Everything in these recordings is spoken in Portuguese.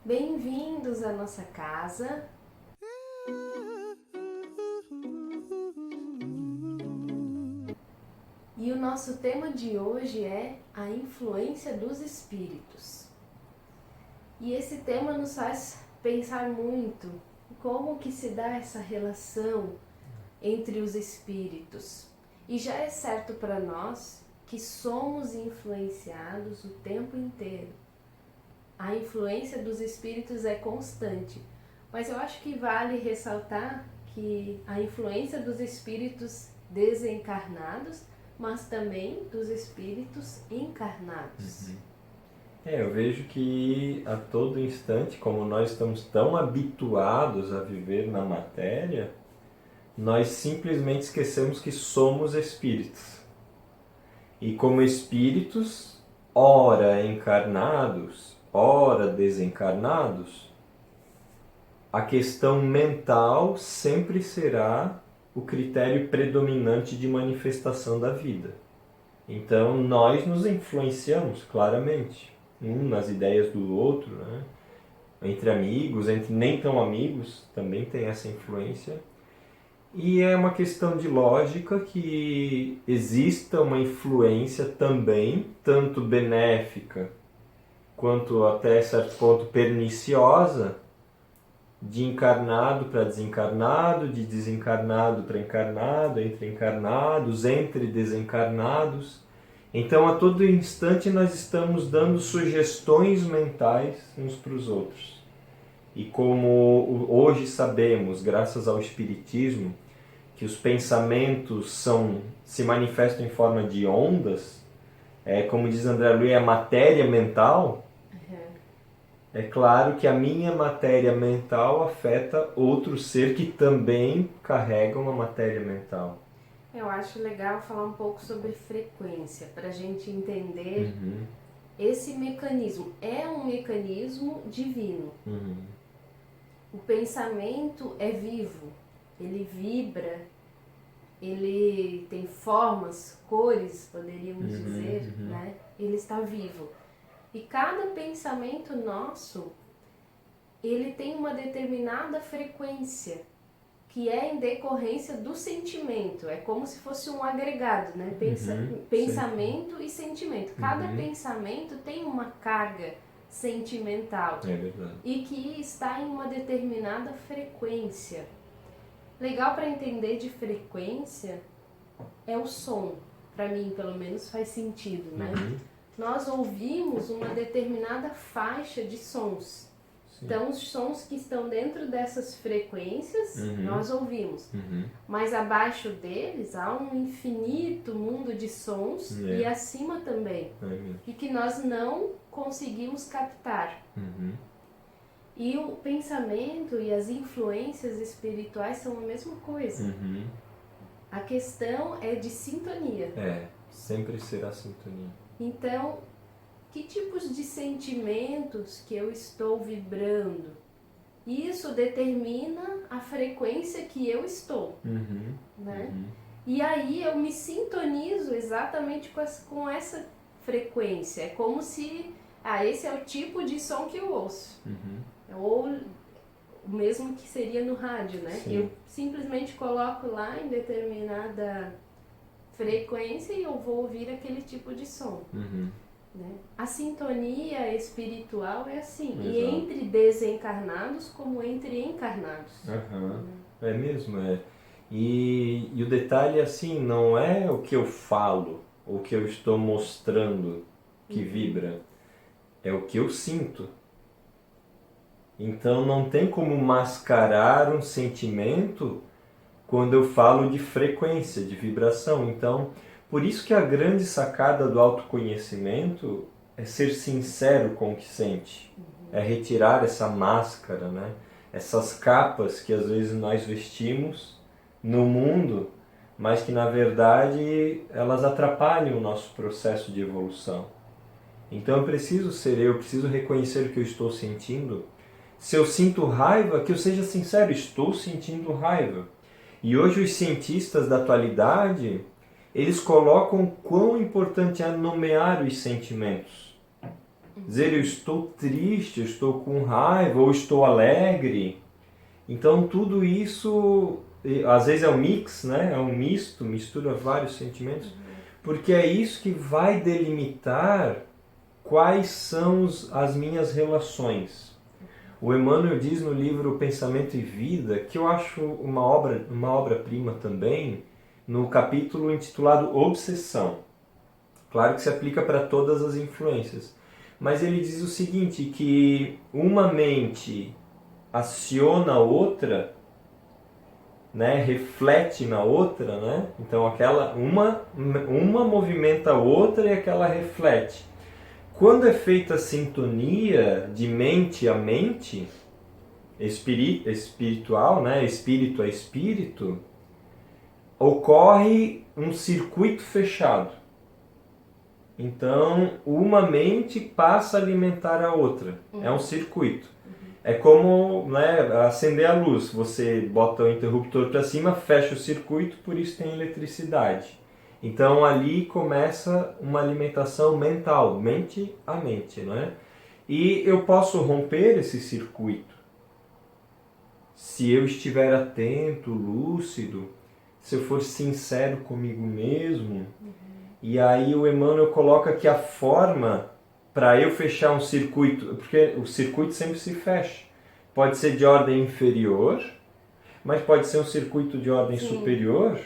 Bem-vindos à nossa casa. E o nosso tema de hoje é a influência dos espíritos. E esse tema nos faz pensar muito como que se dá essa relação entre os espíritos. E já é certo para nós que somos influenciados o tempo inteiro. A influência dos espíritos é constante, mas eu acho que vale ressaltar que a influência dos espíritos desencarnados, mas também dos espíritos encarnados. Eu vejo que a todo instante, como nós estamos tão habituados a viver na matéria, nós simplesmente esquecemos que somos espíritos. E como espíritos, ora encarnados, ora desencarnados, a questão mental sempre será o critério predominante de manifestação da vida. Então nós nos influenciamos claramente, um nas ideias do outro, né? Entre amigos, entre nem tão amigos, também tem essa influência. E é uma questão de lógica que exista uma influência também, tanto benéfica quanto até certo ponto perniciosa, de encarnado para desencarnado, de desencarnado para encarnado, entre encarnados, entre desencarnados. Então, a todo instante, nós estamos dando sugestões mentais uns para os outros. E como hoje sabemos, graças ao Espiritismo, que os pensamentos se manifestam em forma de ondas, como diz André Luiz, a matéria mental. É claro que a minha matéria mental afeta outro ser que também carrega uma matéria mental. Eu acho legal falar um pouco sobre frequência, para a gente entender esse mecanismo. É um mecanismo divino. O pensamento é vivo, ele vibra, ele tem formas, cores, poderíamos dizer, né? Ele está vivo. E cada pensamento nosso, ele tem uma determinada frequência, que é em decorrência do sentimento. É como se fosse um agregado, né? Pensamento sim. E sentimento. Cada pensamento tem uma carga sentimental. É verdade. E que está em uma determinada frequência. Legal para entender de frequência é o som. Para mim, pelo menos, faz sentido, né? Nós ouvimos uma determinada faixa de sons. Sim. Então, os sons que estão dentro dessas frequências, nós ouvimos. Mas abaixo deles há um infinito mundo de sons e acima também. E que nós não conseguimos captar. E o pensamento e as influências espirituais são a mesma coisa. A questão é de sintonia. Sempre será sintonia. Então, que tipos de sentimentos que eu estou vibrando? Isso determina a frequência que eu estou, né? E aí eu me sintonizo exatamente com essa frequência. É como se, esse é o tipo de som que eu ouço. Ou o mesmo que seria no rádio, né? Sim. Eu simplesmente coloco lá em determinada frequência e eu vou ouvir aquele tipo de som. Né? A sintonia espiritual é assim. Exato. E entre desencarnados como entre encarnados. É mesmo, E o detalhe assim, não é o que eu falo, o que eu estou mostrando que vibra, é o que eu sinto. Então não tem como mascarar um sentimento quando eu falo de frequência, de vibração. Então, por isso que a grande sacada do autoconhecimento é ser sincero com o que sente. É retirar essa máscara, né? Essas capas que às vezes nós vestimos no mundo, mas que na verdade elas atrapalham o nosso processo de evolução. Então eu preciso reconhecer o que eu estou sentindo. Se eu sinto raiva, que eu seja sincero, estou sentindo raiva. E hoje os cientistas da atualidade, eles colocam quão importante é nomear os sentimentos. dizer eu estou triste, eu estou com raiva ou estou alegre. Então tudo isso, às vezes é um mix, né? É um misto, mistura vários sentimentos, porque é isso que vai delimitar quais são as minhas relações. O Emmanuel diz no livro Pensamento e Vida, que eu acho uma obra-prima também, no capítulo intitulado Obsessão. Claro que se aplica para todas as influências. Mas ele diz o seguinte, que uma mente aciona a outra, né, reflete na outra, né? Então aquela uma movimenta a outra e aquela reflete. Quando é feita a sintonia de mente a mente, espiritual, né, espírito a espírito, ocorre um circuito fechado. Então, uma mente passa a alimentar a outra. É um circuito. É como, né, acender a luz. Você bota o interruptor para cima, fecha o circuito, por isso tem eletricidade. Então, ali começa uma alimentação mental, mente a mente, né? E eu posso romper esse circuito se eu estiver atento, lúcido, se eu for sincero comigo mesmo. E aí o Emmanuel coloca que a forma para eu fechar um circuito, porque o circuito sempre se fecha, pode ser de ordem inferior, mas pode ser um circuito de ordem superior.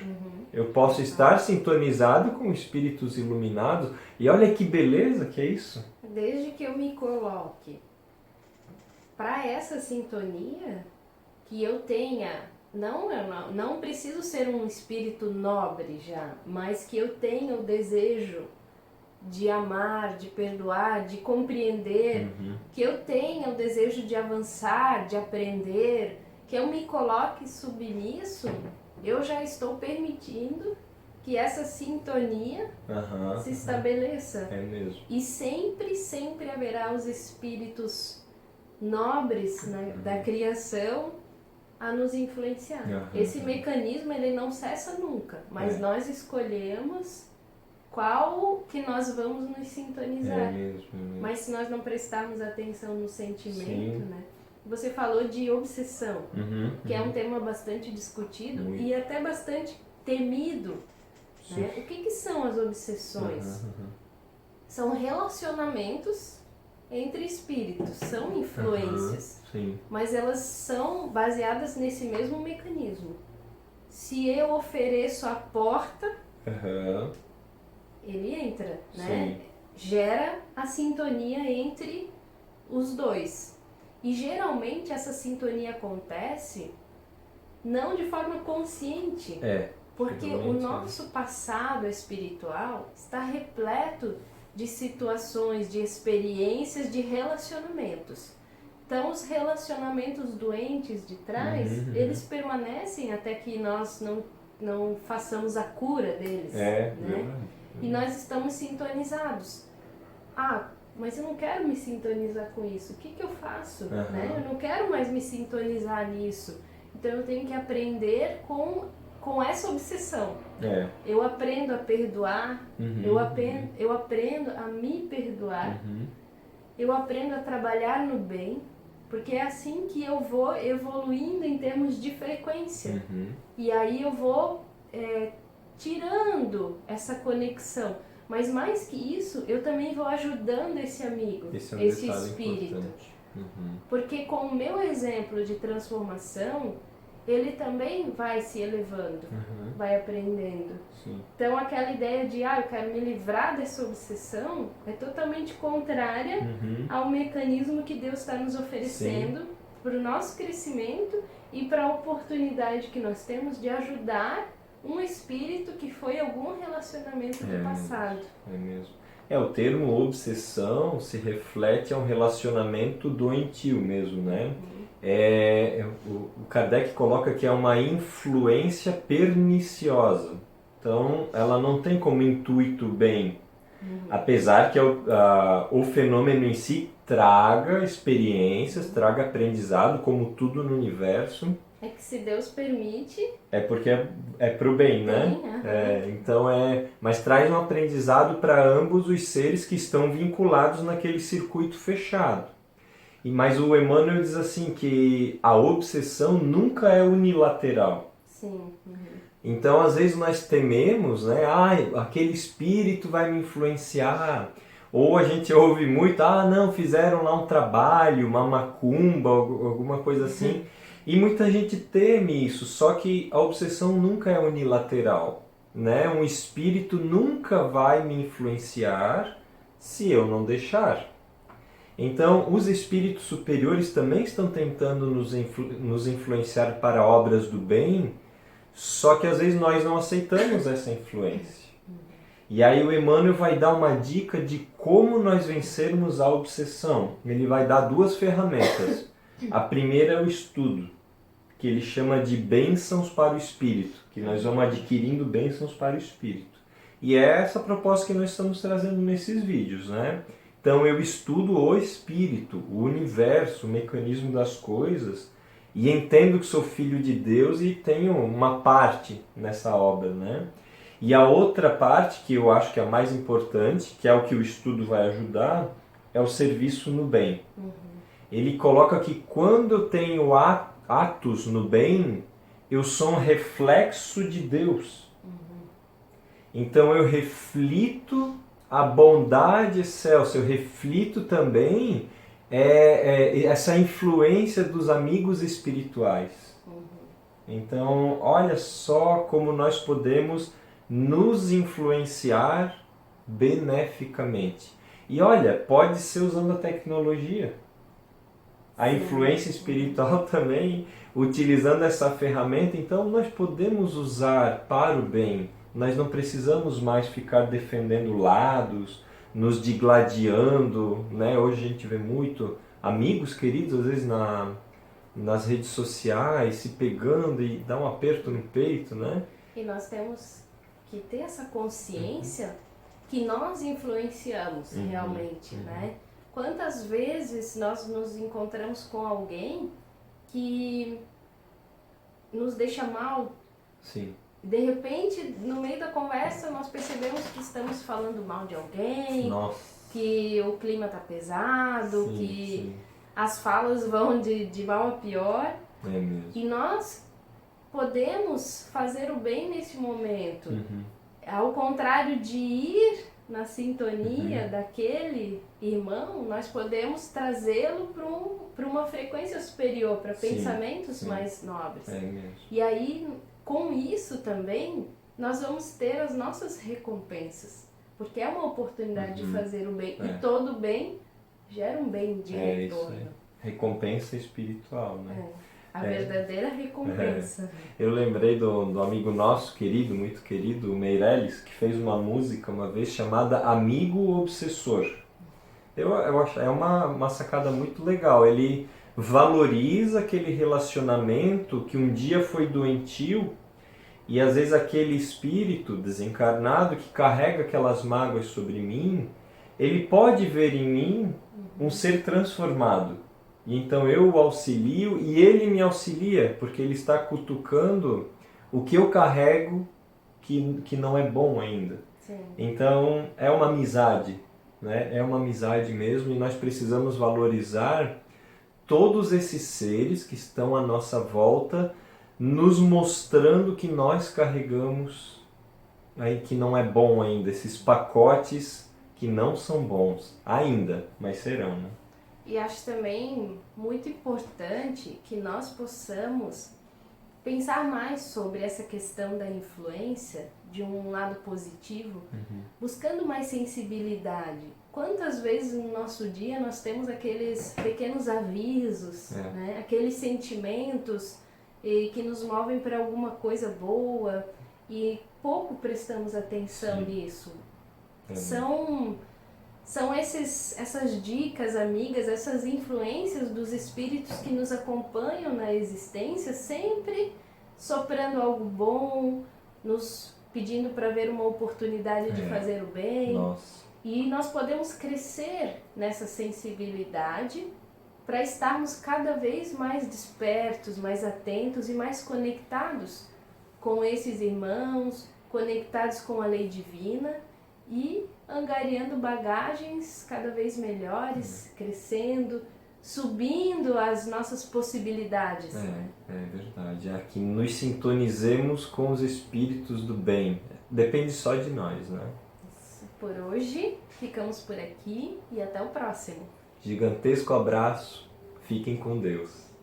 Eu posso estar sintonizado com espíritos iluminados. E olha que beleza que é isso. Desde que eu me coloque para essa sintonia, que eu tenha... Não preciso ser um espírito nobre já, mas que eu tenha o desejo de amar, de perdoar, de compreender, que eu tenha o desejo de avançar, de aprender, que eu me coloque submisso, eu já estou permitindo que essa sintonia se estabeleça. É mesmo. E sempre, sempre haverá os espíritos nobres, né, da criação a nos influenciar. Esse mecanismo ele não cessa nunca, mas nós escolhemos qual que nós vamos nos sintonizar. É mesmo. Mas se nós não prestarmos atenção no sentimento, né? Você falou de obsessão, que é um tema bastante discutido e até bastante temido. Né? O que são as obsessões? São relacionamentos entre espíritos, são influências, mas elas são baseadas nesse mesmo mecanismo. Se eu ofereço a porta, ele entra, né? Gera a sintonia entre os dois. E geralmente essa sintonia acontece não de forma consciente, porque o nosso passado espiritual está repleto de situações, de experiências, de relacionamentos. Então, os relacionamentos doentes de trás, eles permanecem até que nós não façamos a cura deles. Né? E nós estamos sintonizados. Ah, mas eu não quero me sintonizar com isso. O que eu faço? Né? Eu não quero mais me sintonizar nisso. Então, eu tenho que aprender com essa obsessão. Eu aprendo a perdoar, eu aprendo a me perdoar, eu aprendo a trabalhar no bem, porque é assim que eu vou evoluindo em termos de frequência. E aí eu vou tirando essa conexão. Mas mais que isso, eu também vou ajudando esse amigo, esse espírito. Porque com o meu exemplo de transformação, ele também vai se elevando, vai aprendendo. Então aquela ideia de, eu quero me livrar dessa obsessão, é totalmente contrária ao mecanismo que Deus está nos oferecendo para o nosso crescimento e para a oportunidade que nós temos de ajudar um espírito que foi algum relacionamento do passado. É mesmo. O termo obsessão se reflete a um relacionamento doentio mesmo, né? O Kardec coloca que é uma influência perniciosa. Então, ela não tem como intuito bem. Apesar que o fenômeno em si traga experiências, traga aprendizado, como tudo no universo. É que se Deus permite... É porque é pro bem, né? Então mas traz um aprendizado para ambos os seres que estão vinculados naquele circuito fechado. Mas o Emmanuel diz assim que a obsessão nunca é unilateral. Sim. Então, às vezes nós tememos, né? Aquele espírito vai me influenciar. Ou a gente ouve muito, não, fizeram lá um trabalho, uma macumba, alguma coisa assim. E muita gente teme isso, só que a obsessão nunca é unilateral, né? Um espírito nunca vai me influenciar se eu não deixar. Então, os espíritos superiores também estão tentando nos influenciar para obras do bem, só que às vezes nós não aceitamos essa influência. E aí o Emmanuel vai dar uma dica de como nós vencermos a obsessão. Ele vai dar 2 ferramentas. A primeira é o estudo, que ele chama de bênçãos para o espírito, que nós vamos adquirindo bênçãos para o espírito. E é essa proposta que nós estamos trazendo nesses vídeos, né? Então eu estudo o espírito, o universo, o mecanismo das coisas, e entendo que sou filho de Deus e tenho uma parte nessa obra, né? E a outra parte, que eu acho que é a mais importante, que é o que o estudo vai ajudar, é o serviço no bem. Ele coloca que quando eu tenho atos no bem, eu sou um reflexo de Deus. Então eu reflito a bondade excelsa, eu reflito também essa influência dos amigos espirituais. Então, olha só como nós podemos nos influenciar beneficamente. E olha, pode ser usando a tecnologia. A influência espiritual também, utilizando essa ferramenta, então nós podemos usar para o bem. Nós não precisamos mais ficar defendendo lados, nos digladiando, né? Hoje a gente vê muito amigos queridos, às vezes nas redes sociais, se pegando e dá um aperto no peito, né? E nós temos que ter essa consciência que nós influenciamos realmente, né? Quantas vezes nós nos encontramos com alguém que nos deixa mal? Sim. De repente, no meio da conversa, nós percebemos que estamos falando mal de alguém, que o clima está pesado, que as falas vão de mal a pior. É mesmo. E nós podemos fazer o bem nesse momento. Ao contrário de ir na sintonia daquele irmão, nós podemos trazê-lo para uma frequência superior, para pensamentos mais nobres. É mesmo. E aí, com isso também, nós vamos ter as nossas recompensas. Porque é uma oportunidade de fazer o bem. E todo bem gera um bem de retorno. Isso, recompensa espiritual, né? A verdadeira recompensa. Eu lembrei do amigo nosso, querido, muito querido, o Meirelles, que fez uma música uma vez chamada Amigo Obsessor. Eu acho, é uma sacada muito legal. Ele valoriza aquele relacionamento que um dia foi doentio e às vezes aquele espírito desencarnado que carrega aquelas mágoas sobre mim, ele pode ver em mim um ser transformado. E então eu o auxilio e ele me auxilia, porque ele está cutucando o que eu carrego que não é bom ainda. Sim. Então é uma amizade, né? É uma amizade mesmo, e nós precisamos valorizar todos esses seres que estão à nossa volta, nos mostrando que nós carregamos aí que não é bom ainda, esses pacotes que não são bons ainda, mas serão, né? E acho também muito importante que nós possamos pensar mais sobre essa questão da influência de um lado positivo, buscando mais sensibilidade. Quantas vezes no nosso dia nós temos aqueles pequenos avisos, né? Aqueles sentimentos que nos movem para alguma coisa boa e pouco prestamos atenção nisso. São essas dicas amigas, essas influências dos espíritos que nos acompanham na existência, sempre soprando algo bom, nos pedindo para ver uma oportunidade de fazer o bem. E nós podemos crescer nessa sensibilidade para estarmos cada vez mais despertos, mais atentos e mais conectados com esses irmãos, conectados com a lei divina e angariando bagagens cada vez melhores, crescendo, subindo as nossas possibilidades. É verdade. É que nos sintonizemos com os espíritos do bem. Depende só de nós, né? Por hoje, ficamos por aqui e até o próximo. Gigantesco abraço. Fiquem com Deus.